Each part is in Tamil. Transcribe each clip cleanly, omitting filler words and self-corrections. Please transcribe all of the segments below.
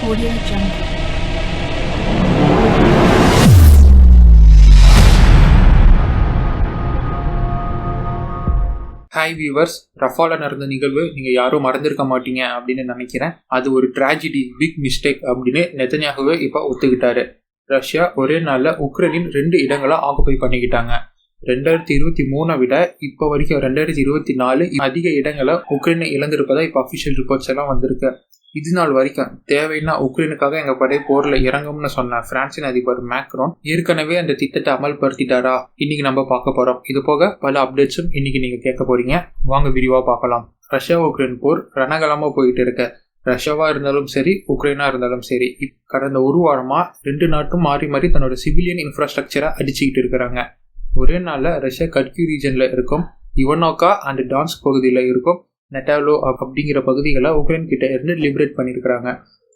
Audio Jungle. Hi viewers, Rafale நடந்த நிகழ்வு நீங்கள் யாரும் மறந்துருக்க மாட்டீங்க அப்படின்னு நினைக்கிறேன். அது ஒரு ட்ராஜடி, பிக் மிஸ்டேக் அப்படின்னு நெதன்யாகுவே இப்போ ஒத்துக்கிட்டாரு. ரஷ்யா ஒரே நாளில் உக்ரைனின் 2 இடங்களை ஆக்குபை பண்ணிக்கிட்டாங்க. 2023 விட இப்போ வரைக்கும் 2024 அதிக இடங்களை உக்ரைனை இழந்திருப்பதா இப்போ அஃபிஷியல் ரிப்போர்ட்ஸ் எல்லாம் வந்திருக்கு. இது நாள் வரைக்கும் தேவைன்னா உக்ரைனுக்காக எங்கள் படை போரில் இறங்கும்னு சொன்ன பிரான்சின் அதிபர் மேக்ரோன் ஏற்கனவே அந்த திட்டத்தை அமல்படுத்திட்டாரா? இன்னைக்கு நம்ம பார்க்க போகிறோம். இது போக பல அப்டேட்ஸும் இன்னைக்கு நீங்கள் கேட்க போறீங்க. வாங்க விரிவாக பார்க்கலாம். ரஷ்யா உக்ரைன் போர் ரணகலமாக போயிட்டு இருக்கு. ரஷ்யாவா இருந்தாலும் சரி, உக்ரைனா இருந்தாலும் சரி, கடந்த ஒரு வாரமா 2 நாட்டும் மாறி மாறி தன்னோட சிவிலியன் இன்ஃப்ராஸ்ட்ரக்சரை அடிச்சுக்கிட்டு இருக்கிறாங்க. ஒரே நாளில் ரஷ்யா கர்கிவ் ரீஜன்ல இருக்கும், இவனோக்கா அண்ட் டான்ஸ்க் பகுதியில் இருக்கும் நெட்டாலோ அப்படிங்கிற பகுதிகளை உக்ரைன் கிட்ட இருந்து லிபரேட் பண்ணியிருக்கிறாங்க.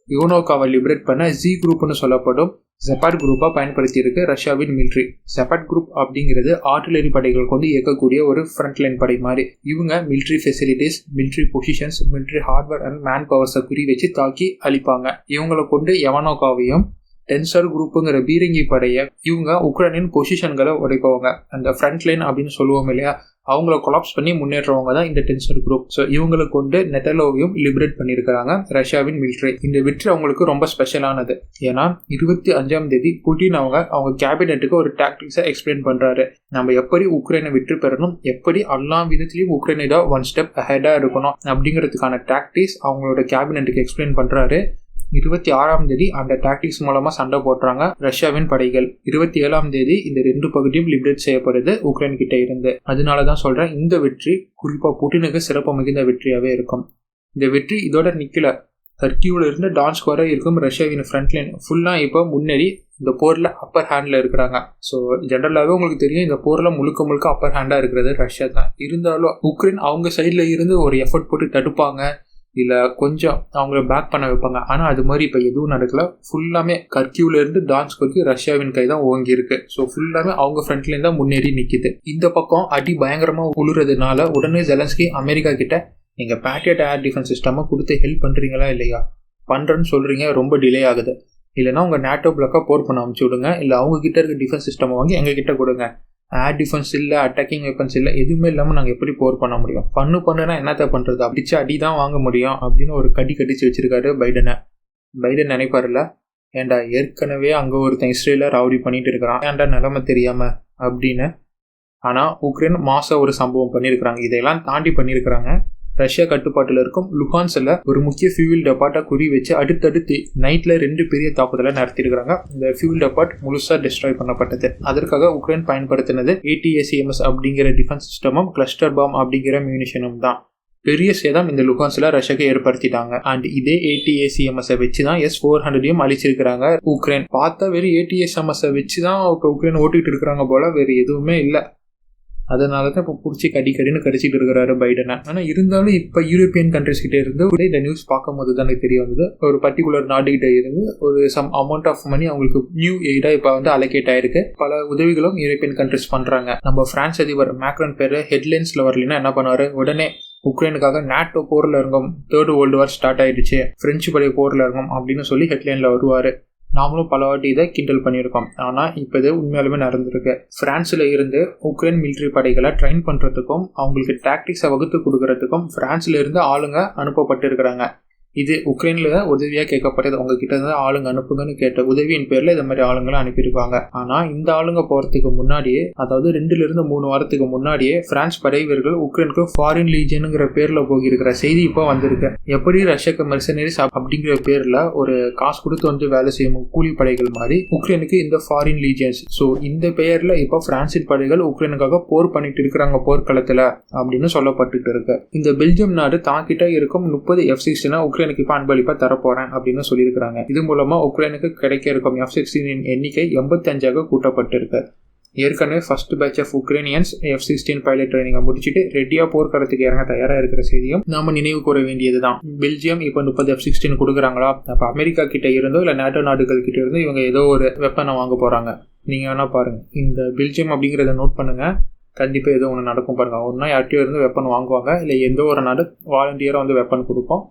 யுவனோக்காவை லிபரேட் பண்ண ஜி குரூப்னு சொல்லப்படும் ஜெபாட் குரூப்பை பயன்படுத்தி இருக்கு ரஷ்யாவின் மிலிட்ரி. ஜெபாட் குரூப் அப்படிங்கிறது ஆர்டிலரி படைகளுக்கு வந்து இயக்கக்கூடிய ஒரு ஃப்ரண்ட்லைன் படை மாதிரி. இவங்க military facilities, military positions, military hardware and மேன் பவர்ஸை குறி வச்சு தாக்கி அழிப்பாங்க. இவங்களை கொண்டு யவனோக்காவையும் டென்சர் குரூப்புங்கிற பீரங்கி படையை இவங்க உக்ரைனின் பொசிஷன்களை உடைப்பவங்க. அந்த ஃப்ரண்ட் லைன் அப்படின்னு சொல்லுவோம் இல்லையா, அவங்கள கொலாப்ஸ் பண்ணி முன்னேற்றவங்க தான் இந்த டென்சர் குரூப். ஸோ இவங்களை கொண்டு நெட்டலோவையும் லிபரேட் பண்ணியிருக்கிறாங்க ரஷ்யாவின் மிலிட்ரி. இந்த வெற்றி அவங்களுக்கு ரொம்ப ஸ்பெஷலானது. ஏன்னா 25ஆம் தேதி புட்டின் அவங்க கேபினெட்டுக்கு ஒரு டாக்டிக்ஸை எக்ஸ்பிளைன் பண்றாரு. நம்ம எப்படி உக்ரைனை வெற்றி பெறணும், எப்படி எல்லா விதத்திலையும் உக்ரைனை தான் 1 ஸ்டெப் அஹெடா இருக்கணும் அப்படிங்கிறதுக்கான டாக்டிக்ஸ் அவங்களோட கேபினெட்டுக்கு எக்ஸ்பிளைன் பண்றாரு. 26ஆம் தேதி அந்த டாக்டிக்ஸ் மூலமா சண்டை போடுறாங்க ரஷ்யாவின் படைகள். 27ஆம் தேதி இந்த 2 பகுதியும் லிபரேட் செய்யப்படுது உக்ரைன் கிட்ட இருந்து. அதனாலதான் சொல்றேன், இந்த வெற்றி குறிப்பா புட்டினுக்கு சிறப்பு மிகுந்த வெற்றியாவே இருக்கும். இந்த வெற்றி இதோட நிக்கல. கர்கிவ்ல இருந்து டான்ஸ்க் வரை இருக்கும் ரஷ்யாவின் ஃப்ரண்ட்லைன் ஃபுல்லா இப்போ முன்னேறி இந்த போர்ல அப்பர் ஹேண்ட்ல இருக்கிறாங்க. ஸோ ஜென்ரலாகவே உங்களுக்கு தெரியும், இந்த போர்ல முழுக்க அப்பர் ஹேண்டா இருக்கிறது ரஷ்யா தான். இருந்தாலும் உக்ரைன் அவங்க சைட்ல இருந்து ஒரு எஃபர்ட் போட்டு தடுப்பாங்க, இல்லை கொஞ்சம் அவங்கள பேக் பண்ண வைப்பாங்க. ஆனால் அது மாதிரி இப்போ எதுவும் நடக்கல. ஃபுல்லாமே கர்கிவ்ல இருந்து டான்ஸ்க் வரைக்கும் ரஷ்யாவின் கை தான் ஓங்கி இருக்கு. ஸோ ஃபுல்லாமே அவங்க ஃப்ரண்ட்லேயும் தான் முன்னேறி நிற்கிது. இந்த பக்கம் அடி பயங்கரமாக உழுறதுனால உடனே ஜெலன்ஸ்கி அமெரிக்கா கிட்ட நீங்கள் பேட்ரியட் ஏர் டிஃபென்ஸ் சிஸ்டமாக கொடுத்து ஹெல்ப் பண்ணுறீங்களா இல்லையா? பண்ணுறேன்னு சொல்கிறீங்க, ரொம்ப டிலே ஆகுது. இல்லைனா உங்கள் நேட்டோ பிளாக்காக போர் பண்ண அமுச்சு விடுங்க, இல்லை அவங்க கிட்ட இருக்க டிஃபென்ஸ் சிஸ்டம் வாங்கி எங்கள் கிட்ட கொடுங்க. ஏர் டிஃபென்ஸ் இல்லை, அட்டாக்கிங் வெப்பன்ஸ் இல்லை, எதுவுமே இல்லாமல் நாங்கள் எப்படி போர் பண்ண முடியும்? பண்ணுனா என்னத்தை பண்ணுறது? அடிச்சு அடி தான் வாங்க முடியும் அப்படின்னு ஒரு கடிச்சு வச்சிருக்காரு பைடனை. பைடன் நினைப்பாருல, ஏன்டா ஏற்கனவே அங்கே ஒருத்தன் இஸ்ரேல ரவுடி பண்ணிட்டு இருக்கிறான், ஏன்டா நிலைமை தெரியாம அப்படின்னு. ஆனால் உக்ரைன் மாசம் ஒரு சம்பவம் பண்ணியிருக்கிறாங்க. இதையெல்லாம் தாண்டி பண்ணியிருக்கிறாங்க. ரஷ்யா கட்டுப்பாட்டில் இருக்கும் லுஹான்ஸ்ல ஒரு முக்கிய ஃபியூல் டெபார்ட்டை குறி வச்சு அடுத்தடுத்து நைட்ல 2 பெரிய தாக்குதலை நடத்திருக்கிறாங்க. இந்த ஃபியூல் டெபார்ட் முழுசா டிஸ்ட்ராய் பண்ணப்பட்டது. அதற்காக உக்ரைன் பயன்படுத்தினது ATACMS அப்படிங்கிற டிஃபென்ஸ் சிஸ்டமும் கிளஸ்டர் பாம் அப்படிங்கிற மியூனிஷனும் தான். பெரிய சேதம் இந்த லுஹான்ஸ்ல ரஷ்யாக்கு ஏற்படுத்திட்டாங்க. அண்ட் இதே ATACMS வச்சுதான் S-400 அழிச்சிருக்கிறாங்க உக்ரைன். பார்த்தா வெறும் ATACMS வச்சுதான் உக்ரைன் ஓட்டிட்டு இருக்கிறாங்க போல, வேற எதுவுமே இல்லை. அதனால தான் இப்போ பிடிச்சி கடின்னு கடிச்சிட்டு இருக்கிறாரு பைடனை. ஆனால் இருந்தாலும் இப்போ யூரோப்பியன் கண்ட்ரிஸ் கிட்டே இருந்து இந்த நியூஸ் பார்க்கும் போது தான் தெரிய வந்தது, ஒரு பர்டிகுலர் நாடுகிட்ட இருந்து ஒரு சம் அமௌண்ட் ஆஃப் மணி அவங்களுக்கு நியூ எய்டா இப்போ வந்து அலோகேட் ஆயிருக்கு. பல உதவிகளும் யூரோப்பியன் கண்ட்ரிஸ் பண்றாங்க. நம்ம பிரான்ஸ் அதிபர் மேக்ரான் பேர் ஹெட்லைன்ஸ்ல வரலன்னா என்ன பண்ணுவாரு, உடனே உக்ரைனுக்காக நாட்டோ போர்ல இருக்கும், 3rd வேர்ல்டு வார் ஸ்டார்ட் ஆயிடுச்சு, பிரெஞ்சு படை போர்ல இருக்கும் அப்படின்னு சொல்லி ஹெட்லைன்ல வருவாரு. நாமளும் பல வாட்டி இதை கிண்டல் பண்ணியிருக்கோம். ஆனால் இப்போ இது உண்மையாலுமே நடந்திருக்கு. பிரான்ஸ்ல இருந்து உக்ரைன் மிலிட்ரி படைகளை ட்ரெயின் பண்றதுக்கும் அவங்களுக்கு டாக்டிக்ஸை வகுத்து கொடுக்கறதுக்கும் பிரான்ஸ்ல இருந்து ஆளுங்க அனுப்பப்பட்டு இருக்கிறாங்க. இது உக்ரைன்ல உதவியா கேட்கப்பட்டது. உங்ககிட்ட இருந்து ஆளுங்க அனுப்புங்கன்னு கேட்ட உதவியின் பேர்ல இந்த மாதிரி ஆளுங்களை அனுப்பியிருப்பாங்க. ஆனா இந்த ஆளுங்க போறதுக்கு முன்னாடியே, அதாவது 2-3 வாரத்துக்கு முன்னாடியே பிரான்ஸ் படை வீரர்கள் உக்ரைனுக்கு ஃபாரின் லீஜியனுங்கிற பேர்ல போகிருக்கிற செய்தி இப்போ வந்திருக்கு. எப்படி ரஷ்யாக்கு மெர்சனரிஸ் அப்படிங்கிற பேர்ல ஒரு காசு கொடுத்து வந்து வேலை செய்யும் கூலி படைகள் மாதிரி உக்ரைனுக்கு இந்த ஃபாரின் லீஜியன்ஸ். ஸோ இந்த பெயர்ல இப்போ பிரான்சின் படைகள் உக்ரைனுக்காக போர் பண்ணிட்டு இருக்கிறாங்க போர்க்களத்துல அப்படின்னு சொல்லப்பட்டு இருக்கு. இந்த பெல்ஜியம் நாடு தாக்கிட்ட இருக்கும் 30 F-16 உக்ரைன் இப்போ அன்பளிப்பா தரப்போறேன் அப்படின்னு சொல்லியிருக்கிறாங்க. இது மூலமா உக்ரைனுக்கு கிடைக்க இருக்கும் F-16 எண்ணிக்கை 85ஆக கூட்டப்பட்டிருக்கு. ஏற்கனவே first batch of Ukrainians F-16 pilot ட்ரைனிங்கை முடிச்சுட்டு ரெடியா போர்க்களத்துக்கு இறங்க தயாரா இருக்கிற செய்தியும் நாம நினைவு கூற வேண்டியதுதான். பெல்ஜியம் இப்போ 30 F-16 கொடுக்குறாங்களா? அப்ப அமெரிக்கா கிட்ட இருந்தோ இல்ல நேட்டோ நாடுகள் கிட்ட இருந்தோ இவங்க ஏதோ ஒரு வெப்பனை வாங்க போறாங்க. நீங்க வேணா பாருங்க, இந்த பெல்ஜியம் அப்படிங்கிறத நோட் பண்ணுங்க. கண்டிப்பா ஏதோ ஒன்று நடக்கும் பாருங்க. ஒன்னா யார்ட்டையோ இருந்து வெப்பன் வாங்குவாங்க, இல்லை எந்த ஒரு நாடு வாலண்டியரா வந்து வெப்பன் கொடுப்போம்.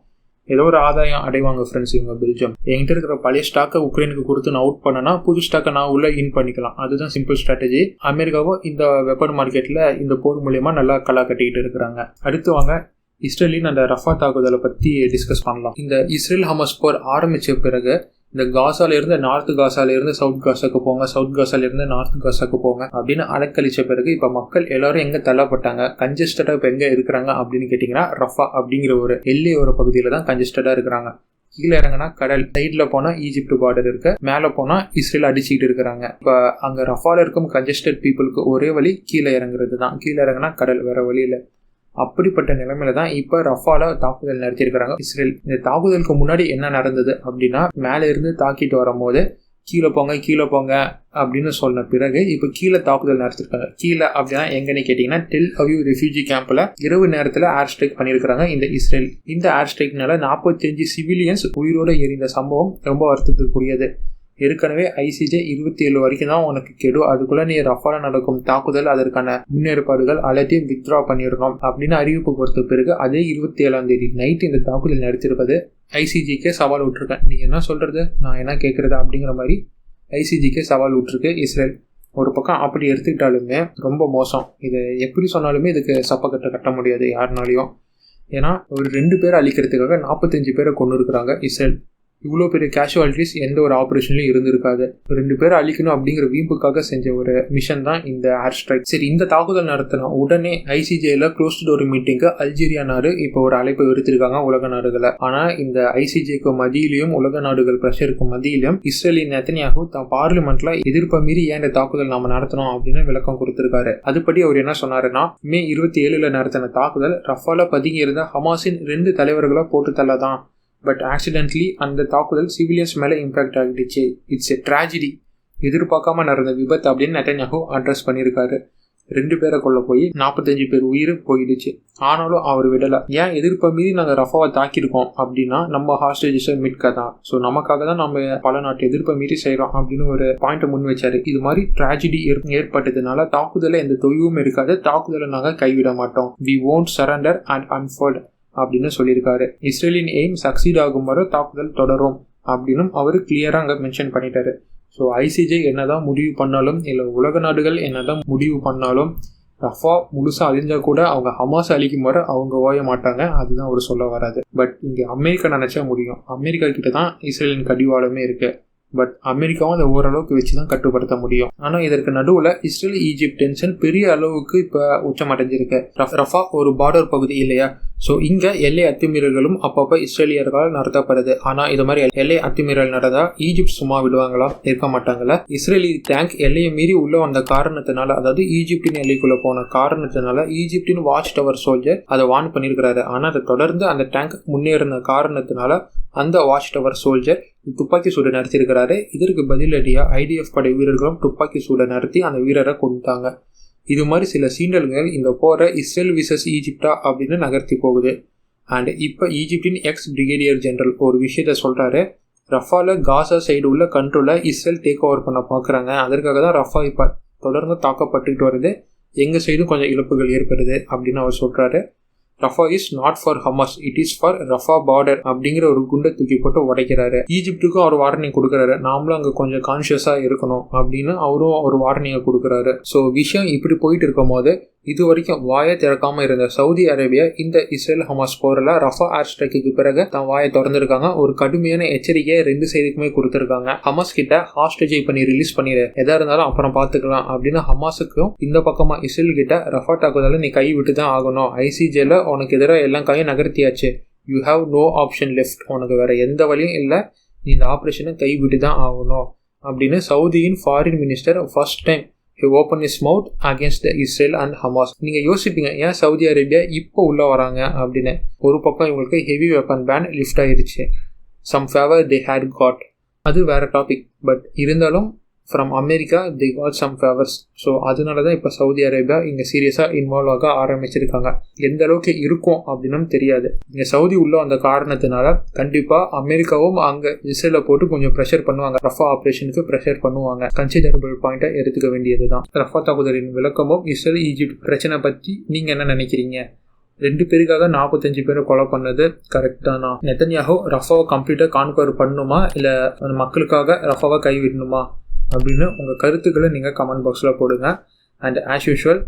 ஏதோ ஒரு ஆதாயம் அடைவாங்க ஃப்ரெண்ட்ஸ் இவங்க பெல்ஜியம். என்கிட்ட இருக்கிற பழைய ஸ்டாக்கை உக்ரைனுக்கு கொடுத்து நான் அவுட் பண்ணனா புது ஸ்டாக்கை நான் உள்ள இன் பண்ணிக்கலாம். அதுதான் சிம்பிள் ஸ்ட்ராட்டஜி. அமெரிக்காவும் இந்த வெப்பன் மார்க்கெட்ல இந்த போர் மூலியமா நல்லா களா கட்டிக்கிட்டு இருக்கிறாங்க. அடுத்து வாங்க இஸ்ரேலின் அந்த ரஃபா தாக்குதலை பத்தி டிஸ்கஸ் பண்ணலாம். இந்த இஸ்ரேல் ஹமாஸ் போர் ஆரம்பிச்ச பிறகு இந்த காசால இருந்து நார்த் காசால இருந்து சவுத் காசாக்கு போங்க, சவுத் காசால இருந்து நார்த் காசாக்கு போங்க அப்படின்னு அலக்கழிச்ச பிறகு இப்ப மக்கள் எல்லாரும் எங்க தள்ளப்பட்டாங்க, கன்ஜஸ்டடா இப்ப எங்க இருக்கிறாங்க அப்படின்னு கேட்டீங்கன்னா ரஃபா அப்படிங்கிற ஒரு எல்லையோர பகுதியில தான் கன்ஜஸ்டடா இருக்கிறாங்க. கீழே இறங்கினா கடல், சைட்ல போனா ஈஜிப்ட் பார்டர் இருக்கு, மேல போனா இஸ்ரேல் அடிச்சுக்கிட்டு இருக்கிறாங்க. இப்ப அங்க ரஃபால இருக்கும் கன்ஜஸ்டட் பீப்புளுக்கு ஒரே வழி கீழே இறங்குறது தான். கீழே இறங்கினா கடல், வேற வழி இல்லை. அப்படிப்பட்ட நிலைமையில தான் இப்ப ரஃபால தாக்குதல் நடத்தியிருக்கிறாங்க இஸ்ரேல். இந்த தாக்குதலுக்கு முன்னாடி என்ன நடந்தது அப்படின்னா, மேல இருந்து தாக்கிட்டு வரும்போது கீழே போங்க அப்படின்னு சொன்ன பிறகு இப்ப கீழே தாக்குதல் நடத்திருக்காங்க. கீழே அப்படின்னா எங்கன்னு கேட்டீங்கன்னா டெல் அவிவ் ரெஃப்யூஜி கேம்ப்ல இரவு நேரத்துல ஏர் ஸ்ட்ரைக் பண்ணிருக்காங்க இந்த இஸ்ரேல். இந்த ஏர் ஸ்ட்ரைக்னால 45 சிவிலியன்ஸ் உயிரோட எரிந்த சம்பவம் ரொம்ப வருத்தத்துக்குரியது. ஏற்கனவே ICJ 27 வரைக்கும் தான் உனக்கு கெடு, அதுக்குள்ள நீ ரஃபால நடக்கும் தாக்குதல் அதற்கான முன்னேற்பாடுகள் எல்லாத்தையும் வித்ட்ரா பண்ணிடணும் அப்படின்னு அறிவிப்பு கொடுத்த பிறகு அதே 27ஆம் தேதி நைட் இந்த தாக்குதல் நடத்திருப்பது ICJக்கே சவால் விட்டுருக்கேன். நீ என்ன சொல்றது, நான் என்ன கேட்கறது அப்படிங்கிற மாதிரி ICJக்கே சவால் விட்டுருக்கு இஸ்ரேல். ஒரு பக்கம் அப்படி எடுத்துக்கிட்டாலுமே ரொம்ப மோசம். இதை எப்படி சொன்னாலுமே இதுக்கு சப்பக்கட்டை கட்ட முடியாது யாருனாலையும். ஏன்னா ஒரு 2 பேரை அழிக்கிறதுக்காக 45 பேரை கொண்டு இருக்கிறாங்க இஸ்ரேல். இவ்வளோ பெரிய கேஷுவாலிட்டிஸ் எந்த ஒரு ஆப்ரேஷன்லையும் இருந்திருக்காது. 2 பேரை அழிக்கணும் அப்படிங்கிற வீம்புக்காக செஞ்ச ஒரு மிஷன் தான் இந்த ஏர் ஸ்ட்ரைக். சரி, இந்த தாக்குதல் நடத்தின உடனே ICJல க்ளோஸ்ட் டோர் மீட்டிங்கு அல்ஜீரியா நாடு இப்போ ஒரு அழைப்பு விடுத்திருக்காங்க உலக நாடுகளை. ஆனா இந்த ICJக்கு மத்தியிலையும் உலக நாடுகள் பிரஷருக்கு மத்தியிலும் இஸ்ரேலின் நெத்தன்யாஹூ தான் பார்லிமெண்ட்ல எதிர்ப்பை மீறி ஏன் இந்த தாக்குதல் நாம நடத்தணும் அப்படின்னு விளக்கம் கொடுத்திருக்காரு. அதுபடி அவர் என்ன சொன்னாருன்னா, மே 27 நடத்தின தாக்குதல் ரஃபால பதுங்கி இருந்த ஹமாஸின் 2 தலைவர்களை போட்டு தள்ளதான். பட் ஆக்சிடென்ட்லி அந்த தாக்குதல் சிவிலியன்ஸ் மேலே இம்பாக்ட் ஆகிடுச்சு. இட்ஸ் எ ட்ராஜடி, எதிர்பார்க்காம நடந்த விபத்து அப்படின்னு நெத்தன்யாஹூ அட்ரஸ் பண்ணியிருக்காரு. 2 பேரை கொல்ல போய் 45 பேர் உயிர் போயிடுச்சு. ஆனாலும் அவர் விடலை. ஏன் எதிர்ப்பை மீறி நாங்கள் ரஃபாவை தாக்கியிருக்கோம் அப்படின்னா நம்ம ஹாஸ்டேஜஸை மீட்க தான். ஸோ நமக்காக தான் நம்ம பல நாட்டு எதிர்ப்பை மீறி செய்கிறோம் அப்படின்னு ஒரு பாயிண்ட்டை முன் வச்சாரு. இது மாதிரி ட்ராஜடி ஏற்பட்டதுனால தாக்குதலை எந்த தொய்வும் இருக்காது, தாக்குதலை நாங்கள் கைவிட மாட்டோம். We won't surrender and unfold அப்படின்னு சொல்லியிருக்காரு. இஸ்ரேலின் எய்ம் சக்சீட் ஆகும் வரை தாக்குதல் தொடரும் அப்படின்னு அவரு கிளியரா அங்க மென்ஷன் பண்ணிட்டாரு. ஸோ ICJ என்னதான் முடிவு பண்ணாலும் இல்லை உலக நாடுகள் என்னதான் முடிவு பண்ணாலும் ரஃபா முழுசா அழிஞ்சா கூட அவங்க ஹமாஸ் அழிக்கும் வரை அவங்க ஓய மாட்டாங்க. அதுதான் அவர் சொல்ல வராது. பட் இங்க அமெரிக்கா நினைச்சா முடியும். அமெரிக்கா கிட்ட தான் இஸ்ரேலின் கடிவாளமே இருக்கு. பட் அமெரிக்காவும் அதை ஓரளவுக்கு வச்சுதான் கட்டுப்படுத்த முடியும். ஆனா இதற்கு நடுவுல இஸ்ரேல் ஈஜிப்ட் டென்ஷன் பெரிய அளவுக்கு இப்ப உச்சமடைஞ்சிருக்கு. ரஃபா ஒரு பார்டர் பகுதி இல்லையா, ஸோ இங்க எல்லை அத்துமீறல்களும் அப்பப்ப இஸ்ரேலியர்களால் நடத்தப்படுது. ஆனா இது மாதிரி எல்லை அத்துமீறல் நடந்தா ஈஜிப்ட் சும்மா விடுவாங்களா? இருக்க மாட்டாங்கல்ல. இஸ்ரேலி டேங்க் எல்லையை மீறி உள்ள வந்த காரணத்தினால, அதாவது ஈஜிப்டின் எல்லைக்குள்ள போன காரணத்தினால ஈஜிப்டின் வாட்ச் டவர் சோல்ஜர் அதை வார்ன் பண்ணியிருக்கிறாரு. ஆனா அதை தொடர்ந்து அந்த டேங்க் முன்னேறின காரணத்தினால அந்த வாட்ச் டவர் சோல்ஜர் துப்பாக்கி சூடு நடத்தியிருக்கிறாரு. இதற்கு பதிலடியா IDF படை வீரர்களும் துப்பாக்கி சூடை நடத்தி அந்த வீரரை கொண்டுட்டாங்க. இது மாதிரி சில சீண்டல்கள் இந்த போரை இஸ்ரேல் விசஸ் ஈஜிப்டா அப்படின்னு நகர்த்தி போகுது. அண்ட் இப்போ ஈஜிப்டின் எக்ஸ் பிரிகேடியர் ஜெனரல் ஒரு விஷயத்த சொல்றாரு. ரஃபால காசா சைடு உள்ள கண்ட்ரோலை இஸ்ரேல் டேக் ஓவர் பண்ண பார்க்குறாங்க. அதற்காக தான் ரஃபா இப்போ தொடர்ந்து தாக்கப்பட்டுக்கிட்டு வருது. எங்கள் சைடும் கொஞ்சம் இழப்புகள் ஏற்படுது அப்படின்னு அவர் சொல்றாரு. Rafah is not for Hamas, it is for Rafah border அப்படிங்கிற ஒரு குண்டை தூக்கி போட்டு உடைக்கிறாரு. ஈஜிப்டுக்கும் அவர் வார்னிங் கொடுக்குறாரு, நாமளும் அங்கே கொஞ்சம் கான்ஷியஸா இருக்கணும் அப்படின்னு அவரும் ஒரு வார்னிங்கை கொடுக்குறாரு. ஸோ விஷயம் இப்படி போயிட்டு இருக்கும் போது இது வரைக்கும் வாயை திறக்காம இருந்த சவுதி அரேபியா இந்த இஸ்ரேல் ஹமாஸ் போரில் ரஃபா ஏர் ஸ்ட்ரைக்கு பிறகு தான் வாயை திறந்திருக்காங்க. ஒரு கடுமையான எச்சரிக்கையை 2 சைடுக்குமே கொடுத்துருக்காங்க. ஹமாஸ் கிட்ட ஹாஸ்டேஜை பண்ணி ரிலீஸ் பண்ணிடு, எதா இருந்தாலும் அப்புறம் பார்த்துக்கலாம் அப்படின்னு ஹமாஸுக்கும் இந்த பக்கமா இஸ்ரேல் கிட்ட ரஃபா தாக்குதலை நீ கை விட்டு தான் ஆகணும். ICJல உனக்கு எதிராக எல்லாம் கையும் நகர்த்தியாச்சு, you have no option left, உனக்கு வேற எந்த வழியும் இல்லை, நீ இந்த ஆப்ரேஷனை கை விட்டு தான் ஆகணும் அப்படின்னு சவுதியின் foreign minister first time he opened his mouth against the Israel and Hamas. நீங்க யோசிப்பீங்க ஏன் சவுதி அரேபியா இப்போ உள்ள வராங்க அப்படின்னு. ஒரு பக்கம் இவங்களுக்கு ஹெவி வெப்பன் பேன் லிஃப்ட் ஆயிருச்சு. some favor they had got, அது வேற டாபிக். பட் இருந்தாலும் from America they got some favors. So அதனால தான் இப்போ சவுதி அரேபியா இங்கே சீரியஸாக இன்வால்வ் ஆக ஆரம்பிச்சிருக்காங்க. எந்த அளவுக்கு இருக்கும் அப்படின்னு தெரியாது. இங்கே சவுதி உள்ள அந்த காரணத்தினால கண்டிப்பாக அமெரிக்காவும் அங்கே இஸ்ரேலை போட்டு கொஞ்சம் ப்ரெஷர் பண்ணுவாங்க. ரஃபா ஆப்ரேஷனுக்கு ப்ரெஷர் பண்ணுவாங்க. கன்சிடரபிள் பாயிண்ட்டை எடுத்துக்க வேண்டியது தான். ரஃபா தாக்குதலின் விளக்கமும் இஸ்ரேல் ஈஜிப்ட் பிரச்சனை பற்றி நீங்கள் என்ன நினைக்கிறீங்க? 2 பேருக்காக 45 பேரை கொலை பண்ணது கரெக்ட் தானா? நெதன்யாஹூ ரஃபாவை கம்ப்ளீட்டாக கான்கவர் பண்ணணுமா இல்லை மக்களுக்காக ரஃபாவை கைவிடணுமா அப்படின்னு உங்கள் கருத்துக்களை நீங்கள் கமெண்ட் பாக்ஸில் போடுங்க. அண்ட் ஆஸ் யூஷுவல்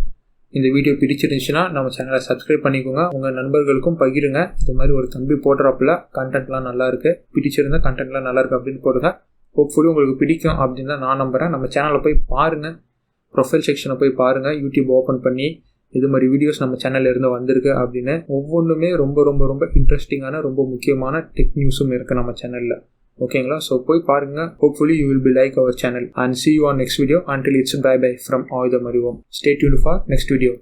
இந்த வீடியோ பிடிச்சிருந்துச்சுன்னா நம்ம சேனலை சப்ஸ்கிரைப் பண்ணிக்கோங்க. உங்கள் நண்பர்களுக்கும் பகிருங்க. இது மாதிரி ஒரு தம்பி போடுறப்பல கண்டென்ட்லாம் நல்லாயிருக்கு, பிடிச்சிருந்தா கண்டென்ட்லாம் நல்லாயிருக்கு அப்படின்னு போடுங்க. ஹோப்ஃபுல்லி உங்களுக்கு பிடிக்கும் அப்படின்னு தான் நான் நம்புகிறேன். நம்ம சேனலை போய் பாருங்கள், ப்ரொஃபைல் செக்ஷனை போய் பாருங்கள், யூடியூப் ஓப்பன் பண்ணி இது மாதிரி வீடியோஸ் நம்ம சேனலில் இருந்து வந்திருக்கு அப்படின்னு. ஒவ்வொன்றுமே ரொம்ப ரொம்ப ரொம்ப இன்ட்ரெஸ்டிங்கான ரொம்ப முக்கியமான டெக் நியூஸும் இருக்குது நம்ம சேனலில். ஓகேங்களா? ஸோ போய் பாருங்கள். Hopefully you will be like our channel and see you on next video. Until it's bye bye from ஆயுதம் அறிவோம். Stay tuned for next video.